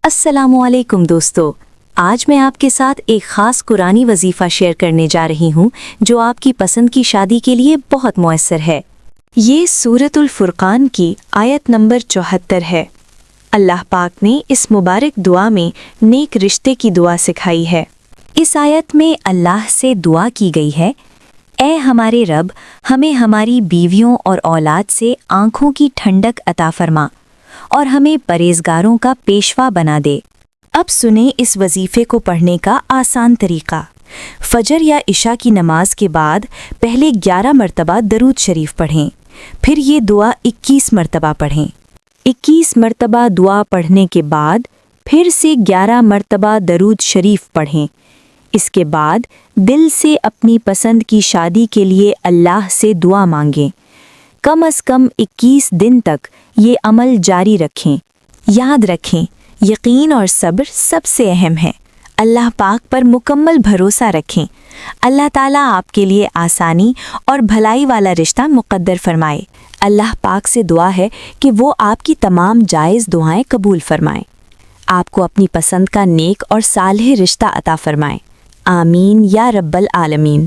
السلام علیکم دوستو، آج میں آپ کے ساتھ ایک خاص قرآنی وظیفہ شیئر کرنے جا رہی ہوں جو آپ کی پسند کی شادی کے لیے بہت مؤثر ہے۔ یہ سورۃ الفرقان کی آیت نمبر 74 ہے۔ اللہ پاک نے اس مبارک دعا میں نیک رشتے کی دعا سکھائی ہے۔ اس آیت میں اللہ سے دعا کی گئی ہے، اے ہمارے رب، ہمیں ہماری بیویوں اور اولاد سے آنکھوں کی ٹھنڈک عطا فرما اور ہمیں پرہیزگاروں کا پیشوا بنا دے۔ اب سنیں اس وظیفے کو پڑھنے کا آسان طریقہ۔ فجر یا عشاء کی نماز کے بعد پہلے 11 مرتبہ درود شریف پڑھیں، پھر یہ دعا 21 مرتبہ پڑھیں۔ 21 مرتبہ دعا پڑھنے کے بعد پھر سے 11 مرتبہ درود شریف پڑھیں۔ اس کے بعد دل سے اپنی پسند کی شادی کے لیے اللہ سے دعا مانگیں۔ کم از کم 21 دن تک یہ عمل جاری رکھیں۔ یاد رکھیں، یقین اور صبر سب سے اہم ہے۔ اللہ پاک پر مکمل بھروسہ رکھیں۔ اللہ تعالیٰ آپ کے لیے آسانی اور بھلائی والا رشتہ مقدر فرمائے۔ اللہ پاک سے دعا ہے کہ وہ آپ کی تمام جائز دعائیں قبول فرمائیں، آپ کو اپنی پسند کا نیک اور صالح رشتہ عطا فرمائیں۔ آمین یا رب العالمین۔